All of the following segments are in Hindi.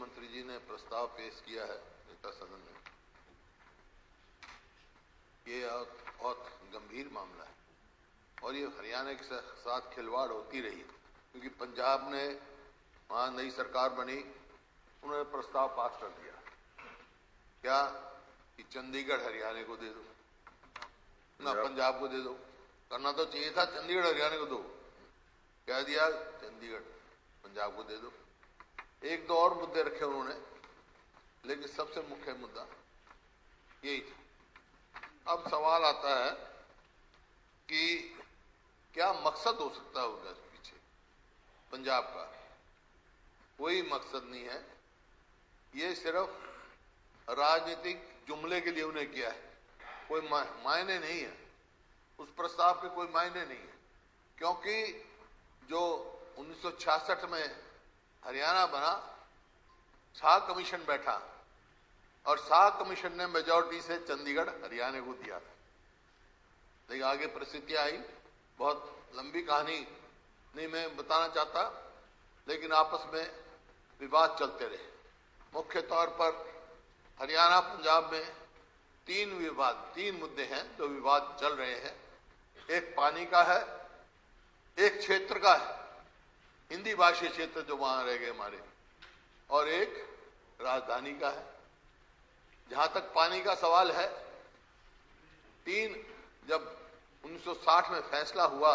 मुख्यमंत्री जी ने प्रस्ताव पेश किया है नेता सदन में, ये बहुत गंभीर मामला है और ये हरियाणा के साथ खिलवाड़ होती रही, क्योंकि पंजाब ने वहां नई सरकार बनी, उन्होंने प्रस्ताव पास कर दिया क्या कि चंडीगढ़ हरियाणा को दे दो ना पंजाब को दे दो। करना तो चाहिए था चंडीगढ़ हरियाणा को दो, क्या दिया चंडीगढ़ पंजाब को दे दो। एक दो और मुद्दे रखे उन्होंने, लेकिन सबसे मुख्य मुद्दा यही था। अब सवाल आता है कि क्या मकसद हो सकता है उनके पीछे पंजाब का? कोई मकसद नहीं है, ये सिर्फ राजनीतिक जुमले के लिए उन्हें किया है, कोई मायने नहीं है उस प्रस्ताव के, कोई मायने नहीं है। क्योंकि जो 1966 में हरियाणा बना, शाह कमीशन बैठा और शाह कमीशन ने मेजॉरिटी से चंडीगढ़ हरियाणा को दिया था। लेकिन आगे परिस्थितियां आई, बहुत लंबी कहानी नहीं मैं बताना चाहता, लेकिन आपस में विवाद चलते रहे। मुख्य तौर पर हरियाणा पंजाब में तीन मुद्दे हैं जो विवाद चल रहे हैं। एक पानी का है, एक क्षेत्र का है, हिंदी भाषी क्षेत्र जो वहां रह गए हमारे, और एक राजधानी का है। जहां तक पानी का सवाल है, जब 1960 में फैसला हुआ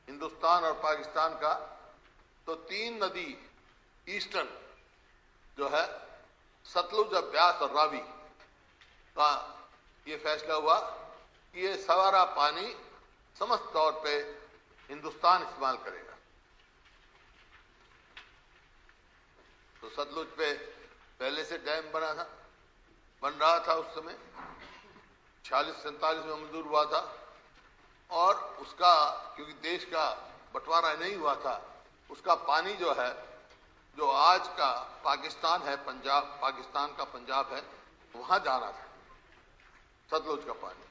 हिंदुस्तान और पाकिस्तान का, तो 3 नदी ईस्टर्न जो है सतलुज, ब्यास और रावी का ये फैसला हुआ कि ये सारा पानी समस्त तौर पे हिंदुस्तान इस्तेमाल करेगा। तो सतलुज पे पहले से डैम बन रहा था, उस समय 46-47 में मंजूर हुआ था, और उसका क्योंकि देश का बंटवारा नहीं हुआ था, उसका पानी जो है, जो आज का पाकिस्तान है, पाकिस्तान का पंजाब है, वहां जाना था सतलुज का पानी,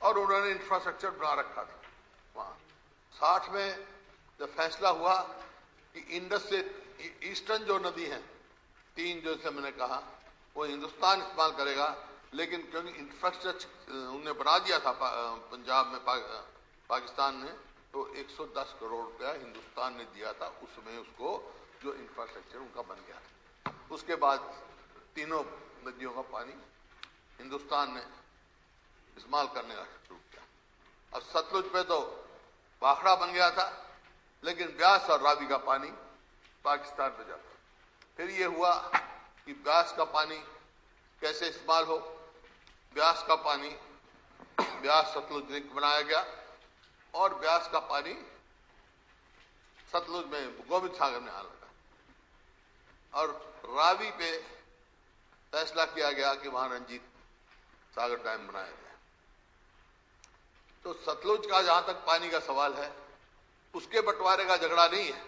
और उन्होंने इंफ्रास्ट्रक्चर बना रखा था वहां। 60 में जब फैसला हुआ कि इंडस से ईस्टर्न जो नदी है, 3 जैसे मैंने कहा, वो हिंदुस्तान इस्तेमाल करेगा, लेकिन क्योंकि इंफ्रास्ट्रक्चर उन्होंने बना दिया था पंजाब में, पाकिस्तान ने, तो 110 करोड़ रुपया हिंदुस्तान ने दिया था उसमें, उसको जो इंफ्रास्ट्रक्चर उनका बन गया। उसके बाद तीनों नदियों का पानी हिंदुस्तान ने इस्तेमाल करने का शुरू किया। अब सतलुज पे तो बाखड़ा बन गया था, लेकिन ब्यास और रावी का पानी पाकिस्तान पे जाता। फिर ये हुआ कि ब्यास का पानी कैसे इस्तेमाल हो। ब्यास का पानी, ब्यास सतलुज लिंक बनाया गया, और ब्यास का पानी सतलुज में गोविंद सागर में आने लगा, और रावी पे फैसला किया गया कि वहां रंजीत सागर डैम बनाया गया। तो सतलुज का जहां तक पानी का सवाल है, उसके बंटवारे का झगड़ा नहीं है,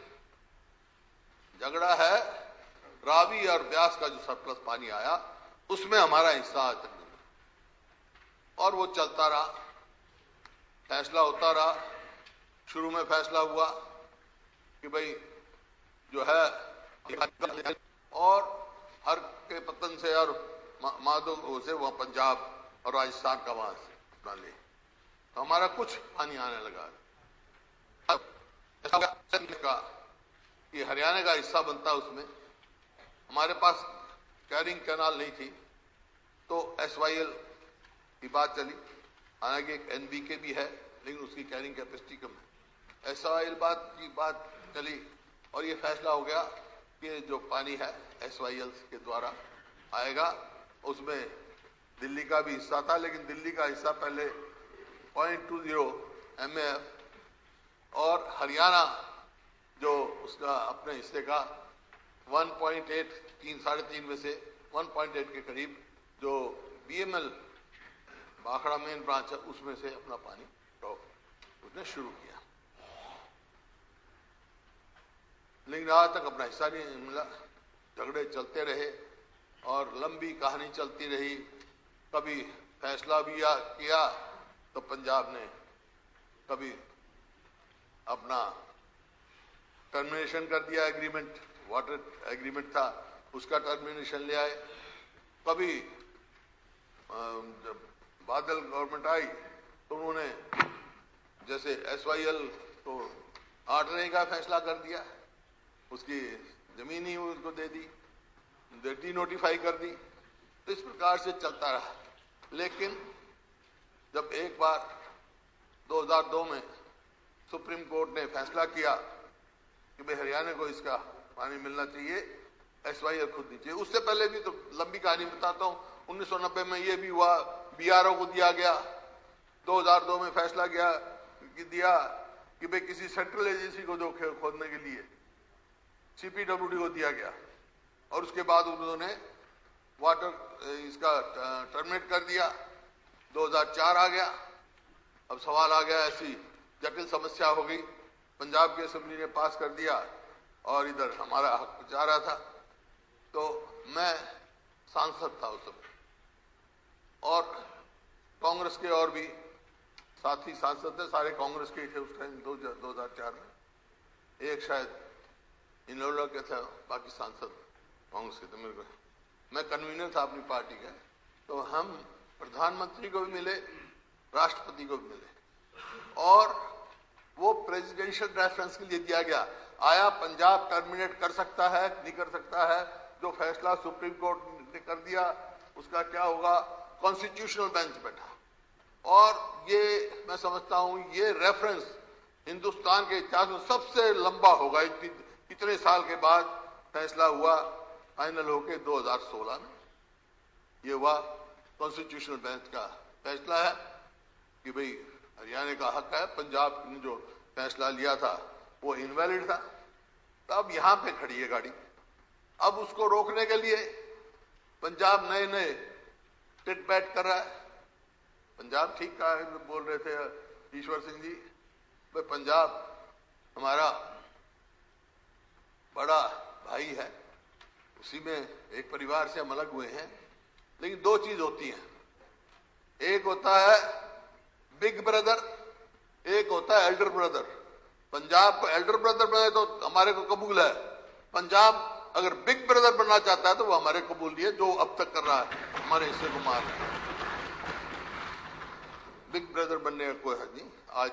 झगड़ा है रावी और ब्यास का जो सरप्लस पानी आया उसमें हमारा हिस्सा आज तक नहीं, और वो चलता रहा, फैसला होता रहा। शुरू में फैसला हुआ कि भाई जो है, और हर के पतन से और माधो से वह पंजाब और राजस्थान का वहां से अपना ले, तो हमारा कुछ पानी आने लगा। का ये हरियाणा का हिस्सा बनता, उसमें हमारे पास कैरिंग कैनाल नहीं थी, तो SYL की बात चली। हालांकि एक NBK भी है, लेकिन उसकी कैरिंग कैपेसिटी कम है। SYL की बात चली, और ये फैसला हो गया कि जो पानी है SYL के द्वारा आएगा। उसमें दिल्ली का भी हिस्सा था, लेकिन दिल्ली का हिस्सा पहले 0.20 MAF, और हरियाणा जो उसका अपने हिस्से का 1.8, 3.5 में से 1.8 के करीब, जो BML बाखड़ा मेन ब्रांच है, उसमें से अपना पानी उसने शुरू किया, लेकिन आज तक अपना हिस्सा नहीं मिला। झगड़े चलते रहे और लंबी कहानी चलती रही। कभी फैसला भी किया तो पंजाब ने, कभी अपना टर्मिनेशन कर दिया एग्रीमेंट, वाटर एग्रीमेंट था, उसका टर्मिनेशन ले आए। कभी जब बादल गवर्नमेंट आई तो उन्होंने जैसे SYL को आटने का फैसला कर दिया, उसकी जमीन ही उनको दे दी, डी नोटिफाई कर दी। तो इस प्रकार से चलता रहा। लेकिन जब एक बार 2002 में सुप्रीम कोर्ट ने फैसला किया कि भाई हरियाणा को इसका पानी मिलना चाहिए, SYL खुद नहीं चाहिए। उससे पहले भी तो लंबी कहानी बताता हूं। 1990 में ये भी हुआ, BRO को दिया गया। 2002 में फैसला दिया कि भाई किसी सेंट्रल एजेंसी को जो खोदने के लिए CPWD को दिया गया, और उसके बाद उन्होंने वाटर इसका टर्मिनेट कर दिया। 2004 आ गया। अब सवाल आ गया, ऐसी जटिल समस्या हो गई, पंजाब की असेंबली ने पास कर दिया और इधर हमारा हक जा रहा था। तो मैं सांसद था उस समय, और कांग्रेस के और भी साथी सांसद थे, सारे कांग्रेस के थे उस टाइम 2004 में। एक शायद इन लोगों के थे, बाकी सांसद कांग्रेस के थे। मेरे को, मैं कन्वीनर था अपनी पार्टी का। तो हम प्रधानमंत्री को भी मिले, राष्ट्रपति को भी मिले, और वो प्रेसिडेंशियल रेफरेंस के लिए दिया गया। आया पंजाब टर्मिनेट कर सकता है, नहीं कर सकता है, जो फैसला सुप्रीम कोर्ट ने कर दिया उसका क्या होगा। कॉन्स्टिट्यूशनल बेंच बैठा, और ये मैं समझता हूं ये रेफरेंस हिंदुस्तान के इतिहास में सबसे लंबा होगा। इतने साल के बाद फैसला हुआ, फाइनल होके 2016 में ये हुआ। कॉन्स्टिट्यूशनल बेंच का फैसला है कि भाई हरियाणा का हक है, पंजाब ने जो फैसला लिया था वो इनवैलिड था। तो अब यहां पे खड़ी है गाड़ी। अब उसको रोकने के लिए पंजाब नए नए टिट बैट कर रहा है। पंजाब ठीक कहा है, बोल रहे थे ईश्वर सिंह जी, भाई पंजाब हमारा बड़ा भाई है, उसी में एक परिवार से हम अलग हुए हैं। लेकिन दो चीज होती हैं, एक होता है बिग ब्रदर, एक होता है एल्डर ब्रदर। पंजाब को एल्डर ब्रदर बने तो हमारे को कबूल है। पंजाब अगर बिग ब्रदर बनना चाहता है तो वो हमारे कबूल नहीं है, जो अब तक कर रहा है, हमारे हिस्से को मार रहा है। बिग ब्रदर बनने का कोई हक नहीं। आज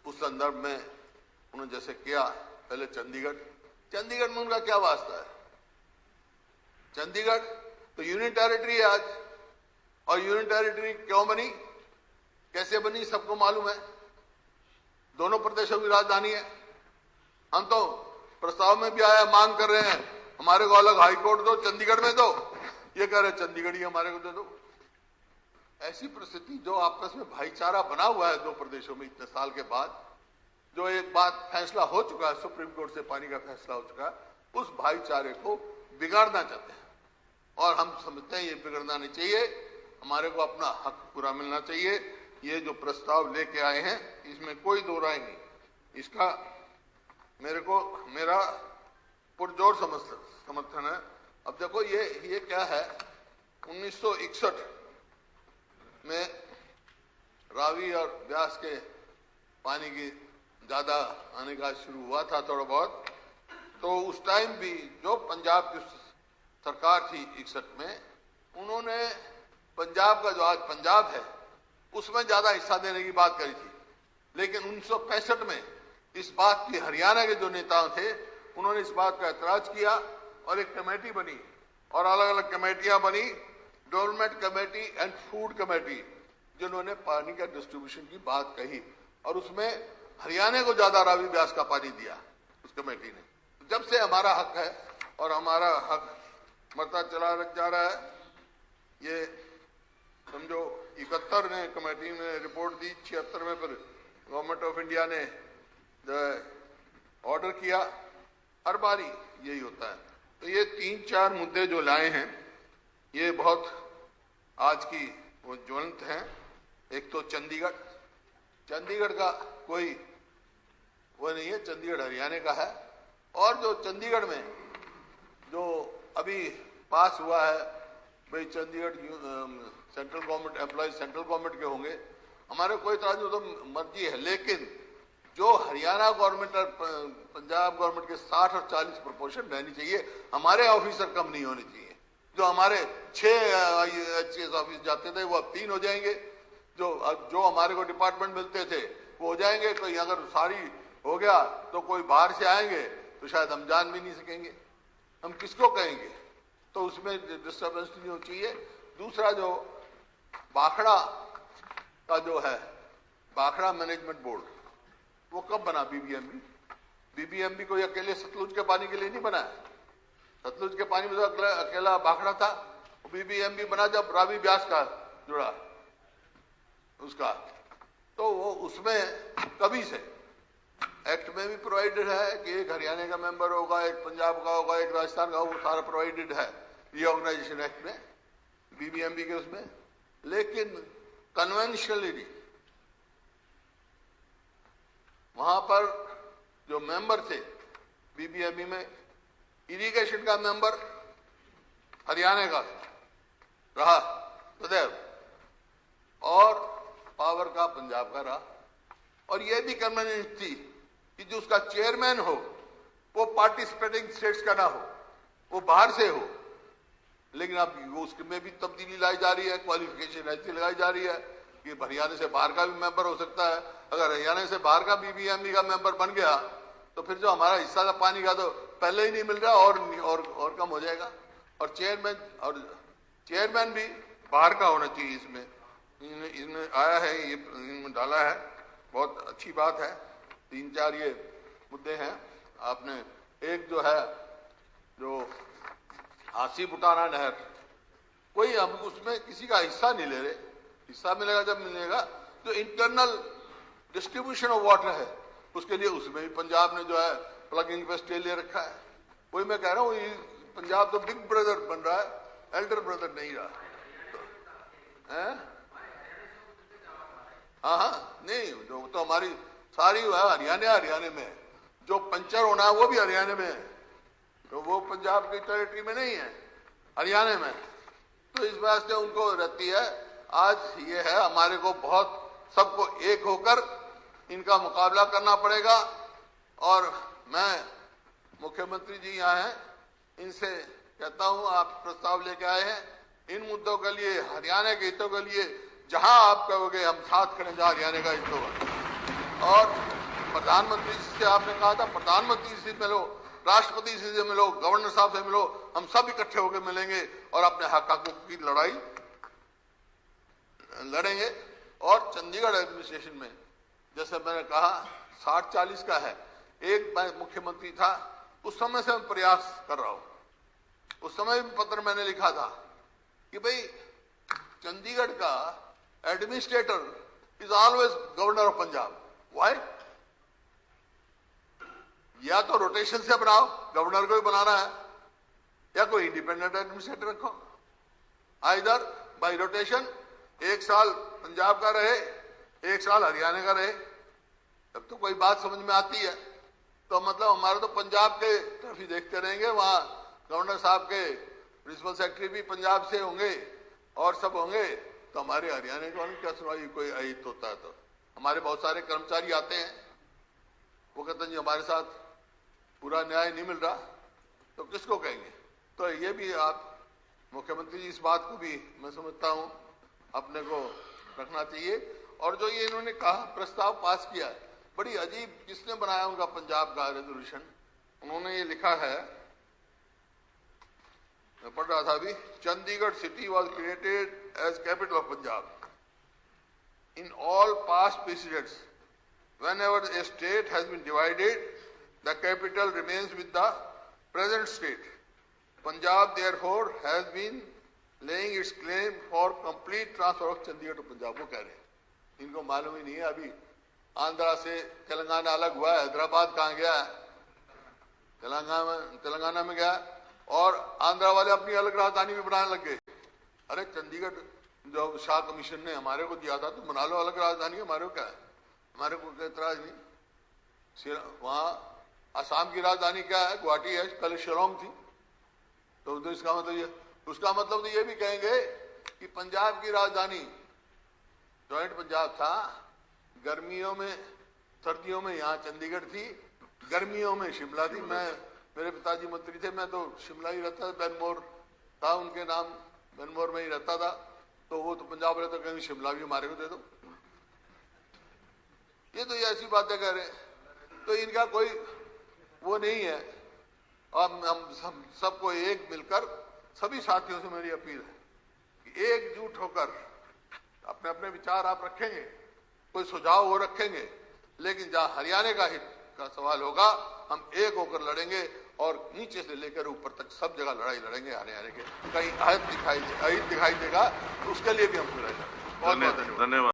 उस संदर्भ में उन्होंने जैसे किया, पहले चंडीगढ़ में उनका क्या वास्ता है। चंडीगढ़ तो यूनियन टेरिटरी है आज, और यूनियन टेरिटरी क्यों बनी, कैसे बनी, सबको मालूम है। दोनों प्रदेशों की राजधानी है। हम तो प्रस्ताव में भी आया, मांग कर रहे हैं हमारे को अलग हाईकोर्ट दो, चंडीगढ़ में दो। ये कह रहे चंडीगढ़ ही हमारे को दे दो। ऐसी परिस्थिति, जो आपस में भाईचारा बना हुआ है दो प्रदेशों में इतने साल के बाद, जो एक बात फैसला हो चुका है, सुप्रीम कोर्ट से पानी का फैसला हो चुका है, उस भाईचारे को बिगाड़ना चाहते हैं। और हम समझते हैं ये बिगड़ना नहीं चाहिए, हमारे को अपना हक पूरा मिलना चाहिए। ये जो प्रस्ताव लेके आए हैं इसमें कोई दो राय नहीं, इसका मेरा पुरजोर समर्थन है। अब देखो ये क्या है, 1961 में रावी और ब्यास के पानी की ज्यादा आने का शुरू हुआ था थोड़ा बहुत। तो उस टाइम भी जो पंजाब की सरकार थी 61 में, उन्होंने पंजाब का जो आज पंजाब है उसमें ज्यादा हिस्सा देने की बात करी थी। लेकिन 1965 में इस बात की हरियाणा के जो नेता थे उन्होंने इस बात का ऐतराज किया और एक कमेटी बनी, और अलग अलग कमेटियां बनी, development committee and food committee, जिन्होंने पानी का डिस्ट्रीब्यूशन की बात कही, और उसमें हरियाणा को ज्यादा रावी ब्यास का पानी दिया उस कमेटी ने। जब से हमारा हक है और हमारा हक मरता चला जा रहा है। ये समझो 71 ने कमेटी ने रिपोर्ट दी, 76 में फिर गवर्नमेंट ऑफ इंडिया ने ऑर्डर किया। हर बारी यही होता है। तो ये 3-4 मुद्दे जो लाए हैं ये बहुत आज की वो ज्वलंत हैं। एक तो चंडीगढ़ का कोई वो नहीं है, चंडीगढ़ हरियाणा का है। और जो चंडीगढ़ में जो अभी पास हुआ है भाई, Chandigarh central government employ central government के होंगे, हमारे कोई इतराज नहीं, तो मर्जी है। लेकिन जो हरियाणा गवर्नमेंट और पंजाब गवर्नमेंट के 60 और 40 प्रोपोर्शन रहनी चाहिए। हमारे ऑफिसर कम नहीं होने चाहिए। जो हमारे 6 IAS ऑफिस जाते थे वो अब 3 हो जाएंगे। जो हमारे को डिपार्टमेंट मिलते थे वो हो जाएंगे। कोई अगर सारी हो गया तो कोई बाहर से आएंगे तो शायद हम जान भी नहीं सकेंगे। हम किसको कहेंगे? तो उसमें डिस्टर्बेंस नहीं होनी चाहिए। दूसरा जो भाखड़ा का जो है, भाखड़ा मैनेजमेंट बोर्ड, वो कब बना? बीबीएमबी कोई अकेले सतलुज के पानी के लिए नहीं बना है। सतलुज के पानी में तो अकेला भाखड़ा था। बीबीएमबी बना जब रावी व्यास का जुड़ा उसका, तो वो उसमें कभी से एक्ट में भी प्रोवाइडेड है कि एक हरियाणा का मेंबर होगा, एक पंजाब का होगा, एक राजस्थान का, वो सारा प्रोवाइडेड है रीऑर्गेनाइजेशन एक्ट में, बीबीएमबी के उसमें। लेकिन कन्वेंशनली वहां पर जो मेंबर थे बीबीएमबी में, इरिगेशन का मेंबर हरियाणा का रहा सदैव और पावर का पंजाब का रहा। और यह भी कन्वेंशन थी कि जो उसका चेयरमैन हो वो पार्टिसिपेटिंग स्टेट्स का ना हो, वो बाहर से हो। लेकिन अब उसमें भी तब्दीली लाई जा रही है, क्वालिफिकेशन ऐसी लगाई जा रही है कि हरियाणा से बाहर का भी मेंबर हो सकता है। अगर हरियाणा से बाहर का बीबीएमबी का मेंबर बन गया तो फिर जो हमारा हिस्सा था पानी का तो पहले ही नहीं मिल रहा और कम हो जाएगा। और चेयरमैन भी बाहर का होना चाहिए। इसमें आया है, ये इनमें डाला है, बहुत अच्छी बात है। 3-4 ये मुद्दे हैं। आपने एक जो है जो हासी बुटाना नहर, कोई हम उसमें किसी का हिस्सा नहीं ले रहे। हिस्सा मिलेगा जब मिलेगा। जो इंटरनल डिस्ट्रीब्यूशन ऑफ वाटर है उसके लिए उसमें भी पंजाब ने जो है प्लगिंग पे स्टे ले रखा है। वही मैं कह रहा हूँ, पंजाब तो बिग ब्रदर बन रहा है, एल्डर ब्रदर नहीं रहा है। हाँ, नहीं, जो तो हमारी सारी हरियाणा में, जो पंचर होना है वो भी हरियाणा में है, तो वो पंजाब की टेरिटरी में नहीं है, हरियाणा में। तो इस बात से उनको रहती है। आज ये है, हमारे को बहुत सबको एक होकर इनका मुकाबला करना पड़ेगा। और मैं, मुख्यमंत्री जी यहाँ हैं, इनसे कहता हूं आप प्रस्ताव लेके आए हैं, इन मुद्दों के लिए, हरियाणा के हितों के लिए जहां आप कहोगे हम साथ खड़े, जहां हरियाणा का हित होगा। और प्रधानमंत्री जी से आपने कहा था, प्रधानमंत्री से मिलो, राष्ट्रपति से मिलो, गवर्नर साहब से मिलो, हम सब इकट्ठे होकर मिलेंगे और अपने हक की लड़ाई लड़ेंगे। और चंडीगढ़ एडमिनिस्ट्रेशन में जैसे मैंने कहा 60-40 का है। एक मैं मुख्यमंत्री था उस समय से मैं प्रयास कर रहा हूं। उस समय भी पत्र मैंने लिखा था कि भाई चंडीगढ़ का administrator is always governor of Punjab. Why? या तो रोटेशन से बनाओ, गवर्नर को भी बनाना है, या कोई इंडिपेंडेंट एडमिनिस्ट्रेटर रखो। आइदर बाय रोटेशन, 1 साल पंजाब का रहे, 1 साल हरियाणा का रहे, तब तो कोई बात समझ में आती है। तो मतलब हमारे तो पंजाब के तरफ ही देखते रहेंगे। वहां गवर्नर साहब के प्रिंसिपल सेक्रेटरी भी पंजाब से होंगे और सब होंगे, तो हमारे हरियाणा को क्या सुनवाई? कोई अहित होता है तो हमारे बहुत सारे कर्मचारी आते हैं, वो कहते हैं जी हमारे साथ पूरा न्याय नहीं मिल रहा, तो किसको कहेंगे? तो ये भी आप मुख्यमंत्री जी, इस बात को भी मैं समझता हूं अपने को रखना चाहिए। और जो ये इन्होंने कहा, प्रस्ताव पास किया, बड़ी अजीब, किसने बनाया उनका पंजाब का रेजोल्यूशन? उन्होंने ये लिखा है, मैं पढ़ रहा था अभी, Chandigarh city was created as capital of Punjab in all past presidents whenever a state has been divided, the capital remains with the present state. Punjab therefore has been laying its claim for complete transfer of Chandigarh to Punjab। वो कह रहे हैं, इनको मालूम ही नहीं है अभी आंध्रा से तेलंगाना अलग हुआ है। हैदराबाद कहाँ गया है? तेलंगाना में गया, और आंध्रा वाले अपनी अलग राजधानी भी बनाने लग गए। अरे चंडीगढ़ जो शाह कमीशन ने हमारे को दिया था, तो बना लो अलग राजधानी, हमारे को क्या है? हमारे को कोई एतराज नहीं। वहां असम की राजधानी क्या है? गुवाहाटी है, कल शिलोंग थी। तो इसका मतलब ये, उसका मतलब तो ये भी कहेंगे कि पंजाब की राजधानी जॉइंट पंजाब था, गर्मियों में सर्दियों में यहाँ चंडीगढ़ थी, गर्मियों में शिमला थी। मेरे पिताजी मंत्री थे, मैं तो शिमला ही रहता था, बैनमोर था उनके नाम, बैनमोर में ही रहता था। तो वो तो पंजाब रहते, तो कहीं शिमला भी हमारे को दे दो। ये तो ऐसी बातें कह रहे, तो इनका कोई वो नहीं है। अब हम सबको एक मिलकर, सभी साथियों से मेरी अपील है कि एकजुट होकर अपने अपने विचार आप रखेंगे, कोई सुझाव वो रखेंगे, लेकिन जहां हरियाणा का हित का सवाल होगा, हम एक होकर लड़ेंगे और नीचे से लेकर ऊपर तक सब जगह लड़ाई लड़ेंगे हरियाणा के। कहीं अहित दिखाई देगा तो उसके लिए भी हम लड़ाई लड़ेंगे। बहुत बहुत धन्यवाद।